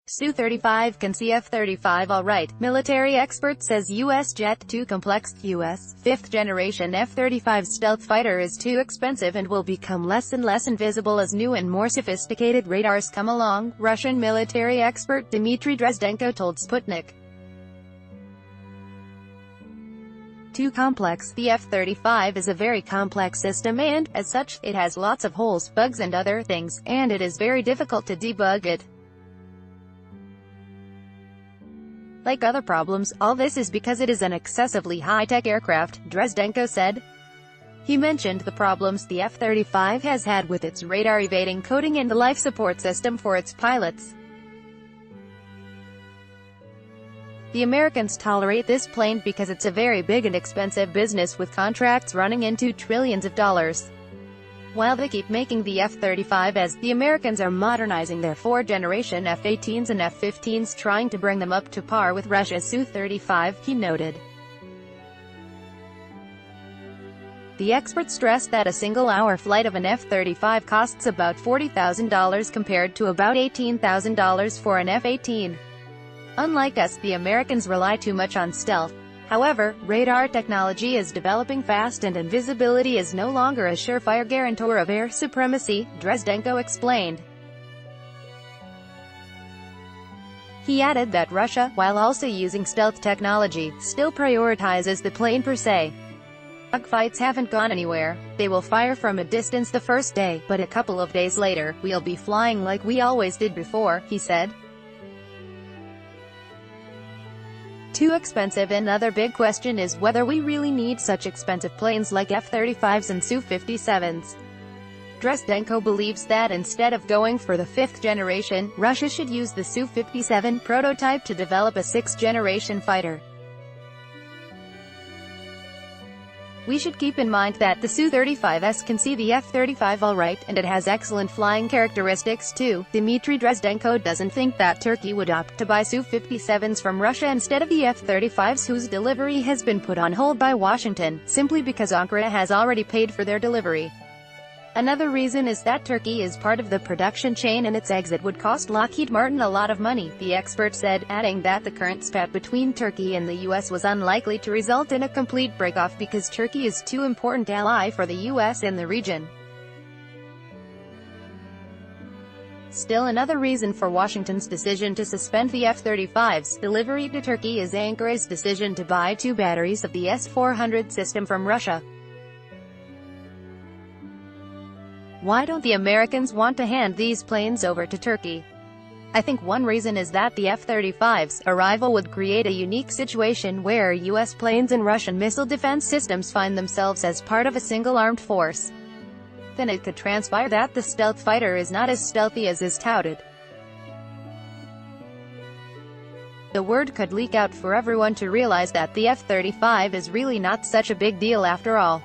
Su-35 can see F-35 all right. Military expert says U.S. jet too complex. U.S. fifth-generation F-35 stealth fighter is too expensive and will become less and less invisible as new and more sophisticated radars come along, Russian military expert Dmitry Dresdenko told Sputnik. Too complex. The F-35 is a very complex system and, as such, it has lots of holes, bugs and other things, and it is very difficult to debug it. Like other problems, all this is because it is an excessively high-tech aircraft, Dresdenko said. He mentioned the problems the F-35 has had with its radar-evading coating and the life support system for its pilots. The Americans tolerate this plane because it's a very big and expensive business with contracts running into trillions of dollars. While they keep making the F-35 as the Americans are modernizing their fourth-generation F-18s and F-15s trying to bring them up to par with Russia's Su-35, he noted. The expert stressed that a single-hour flight of an F-35 costs about $40,000 compared to about $18,000 for an F-18. Unlike us, the Americans rely too much on stealth. However, radar technology is developing fast and invisibility is no longer a surefire guarantor of air supremacy, Dresdenko explained. He added that Russia, while also using stealth technology, still prioritizes the plane per se. Dogfights haven't gone anywhere. They will fire from a distance the first day, but a couple of days later, we'll be flying like we always did before, he said. Too expensive. Another big question is whether we really need such expensive planes like F-35s and Su-57s. Dresdenko believes that instead of going for the fifth generation, Russia should use the Su-57 prototype to develop a sixth-generation fighter. We should keep in mind that the Su-35s can see the F-35 all right, and it has excellent flying characteristics too. Dmitry Dresdenko doesn't think that Turkey would opt to buy Su-57s from Russia instead of the F-35s whose delivery has been put on hold by Washington, simply because Ankara has already paid for their delivery. Another reason is that Turkey is part of the production chain and its exit would cost Lockheed Martin a lot of money, the expert said, adding that the current spat between Turkey and the U.S. was unlikely to result in a complete breakoff because Turkey is too important ally for the U.S. in the region. Still another reason for Washington's decision to suspend the F-35's delivery to Turkey is Ankara's decision to buy 2 batteries of the S-400 system from Russia. Why don't the Americans want to hand these planes over to Turkey? I think one reason is that the F-35's arrival would create a unique situation where U.S. planes and Russian missile defense systems find themselves as part of a single armed force. Then it could transpire that the stealth fighter is not as stealthy as is touted. The word could leak out for everyone to realize that the F-35 is really not such a big deal after all.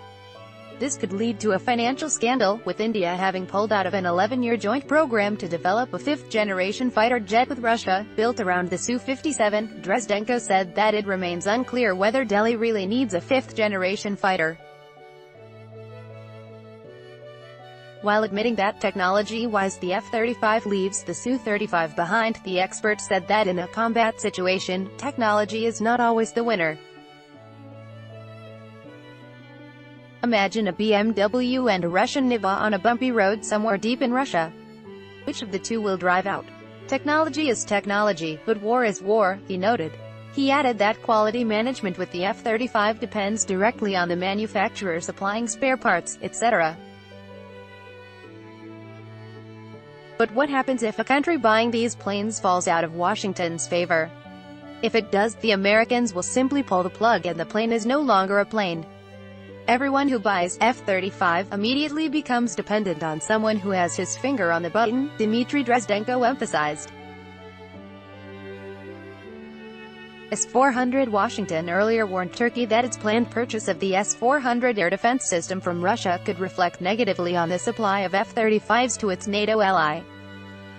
This could lead to a financial scandal, with India having pulled out of an 11-year joint program to develop a fifth-generation fighter jet with Russia, built around the Su-57. Dresdenko said that it remains unclear whether Delhi really needs a fifth-generation fighter. While admitting that technology-wise the F-35 leaves the Su-35 behind, the expert said that in a combat situation, technology is not always the winner. Imagine a BMW and a Russian Niva on a bumpy road somewhere deep in Russia. Which of the two will drive out? Technology is technology, but war is war, he noted. He added that quality management with the F-35 depends directly on the manufacturer supplying spare parts, etc. But what happens if a country buying these planes falls out of Washington's favor? If it does, the Americans will simply pull the plug and the plane is no longer a plane. Everyone who buys F-35 immediately becomes dependent on someone who has his finger on the button, Dmitry Dresdenko emphasized. S-400 Washington earlier warned Turkey that its planned purchase of the S-400 air defense system from Russia could reflect negatively on the supply of F-35s to its NATO ally.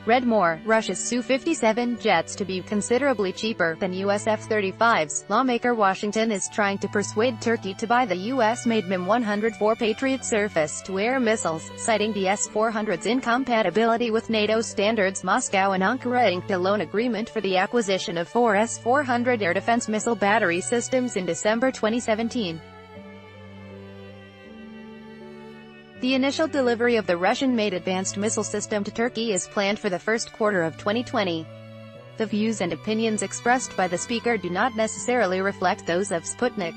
Read more. Russia's Su-57 jets to be considerably cheaper than U.S. F-35s. Lawmaker Washington is trying to persuade Turkey to buy the U.S.-made MiM-104 Patriot surface-to-air missiles, citing the S-400's incompatibility with NATO standards. Moscow and Ankara inked a loan agreement for the acquisition of 4 S-400 air defense missile battery systems in December 2017. The initial delivery of the Russian-made advanced missile system to Turkey is planned for the first quarter of 2020. The views and opinions expressed by the speaker do not necessarily reflect those of Sputnik.